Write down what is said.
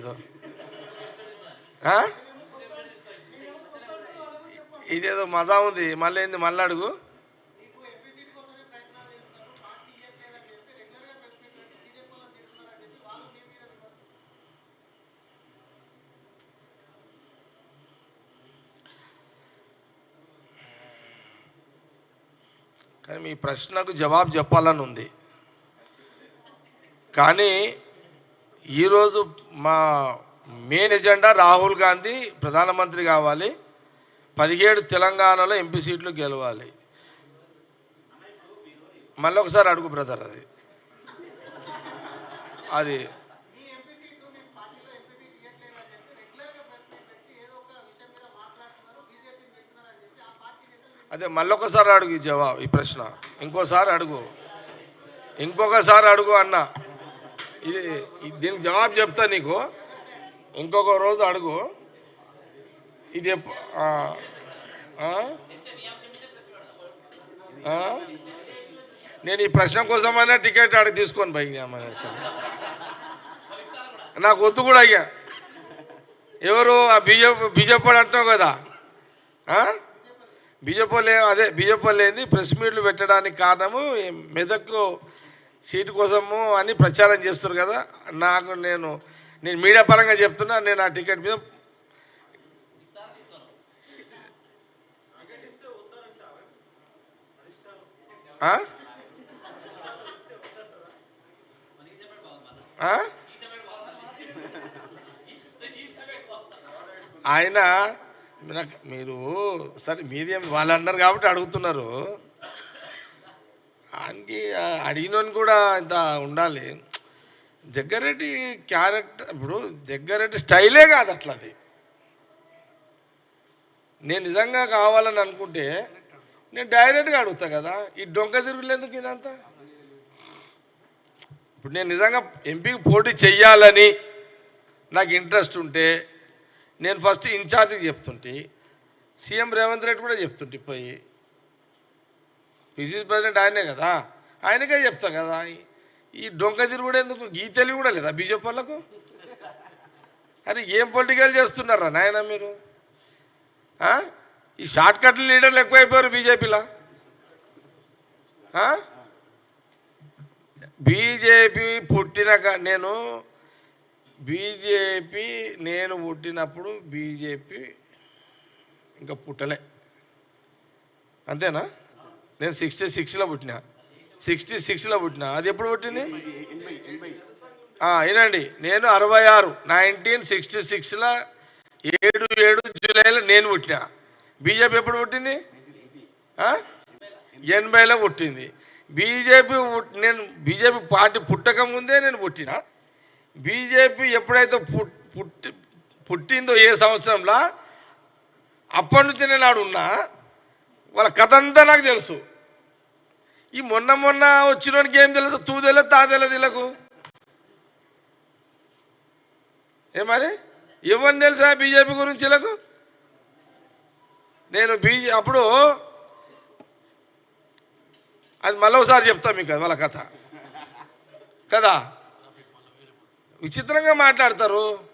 ఇప్పుడు ఇదేదో మజా ఉంది. మళ్ళీ ఏంది మళ్ళీ అడుగు. కానీ మీ ప్రశ్నకు జవాబు చెప్పాలని ఉంది. కానీ ఈరోజు మా మెయిన్ ఎజెండా రాహుల్ గాంధీ ప్రధానమంత్రి కావాలి, 17 తెలంగాణలో ఎంపీ సీట్లు గెలవాలి. మళ్ళీ ఒకసారి అడుగు బ్రదర్. అది అదే మళ్ళొకసారి అడుగు ఈ జవాబు, ఈ ప్రశ్న ఇంకోసారి అడుగు, ఇంకొకసారి అడుగు అన్న. ఇది దీనికి జవాబు చెప్తా నీకు, ఇంకొక రోజు అడుగు. ఇది నేను ఈ ప్రశ్న కోసమైనా టికెట్ అడిగి తీసుకొని పోయి నాకు వద్దు కూడా అయ్యా. ఎవరు ఆ బీజేపీ అంటున్నావు కదా, బీజేపీ లేని ప్రెస్ మీట్లు పెట్టడానికి కారణము మెదక్కు సీటు కోసము అని ప్రచారం చేస్తారు కదా. నేను మీడియా పరంగా చెప్తున్నా, నేను ఆ టికెట్ మీద ఆయన మీరు సరే మీదేం వాళ్ళు అన్నారు కాబట్టి అడుగుతున్నారు. ఆయనకి అడిగినోని కూడా ఇంత ఉండాలి. జగ్గారెడ్డి క్యారెక్టర్, ఇప్పుడు జగ్గారెడ్డి స్టైలే కాదు అట్లా. అది నేను నిజంగా కావాలని అనుకుంటే నేను డైరెక్ట్గా అడుగుతా కదా. ఈ డొంక తిరుగులేందుకు ఇదంతా? ఇప్పుడు నేను నిజంగా ఎంపీకి పోటీ చెయ్యాలని నాకు ఇంట్రెస్ట్ ఉంటే నేను ఫస్ట్ ఇన్ఛార్జికి చెప్తుంటే, సీఎం రేవంత్ రెడ్డి కూడా చెప్తుంటే, పోయి పిసిసి ప్రెసిడెంట్ ఆయనే కదా, ఆయనకే చెప్తా కదా. ఈ డొంక తిరుగుడు ఎందుకు? ఈ తెలివి కూడా లేదా బీజేపీ వాళ్ళకు? అరే ఏం పొలిటికల్ చేస్తున్నారా నాయన మీరు? ఈ షార్ట్ కట్లు లీడర్లు ఎక్కువైపోయారు బీజేపీలో. బీజేపీ నేను పుట్టినప్పుడు బీజేపీ ఇంకా పుట్టలే, అంతేనా? నేను 66లో పుట్టినా, 66లో పుట్టినా. అది ఎప్పుడు పుట్టింది? వినండి, నేను 66, 1966లో 7 జూలైలో నేను పుట్టినా. బీజేపీ ఎప్పుడు పుట్టింది? 80లో పుట్టింది. నేను బీజేపీ పార్టీ పుట్టక ముందే నేను పుట్టినా. బీజేపీ ఎప్పుడైతే పుట్టిందో ఏ సంవత్సరంలో, అప్పటి నుంచి నేను ఆడున్నా. వాళ్ళ కథ అంతా నాకు తెలుసు. ఈ మొన్న వచ్చినోనికి ఏం తెలుసు? తూదెలేదు తాదెలేదు వీళ్ళకు. ఏమని ఎవరిని తెలుసా బీజేపీ గురించి వీళ్ళకు? నేను అప్పుడు అది మళ్ళీ ఒకసారి చెప్తా మీకు వాళ్ళ కథ కదా. విచిత్రంగా మాట్లాడతారు.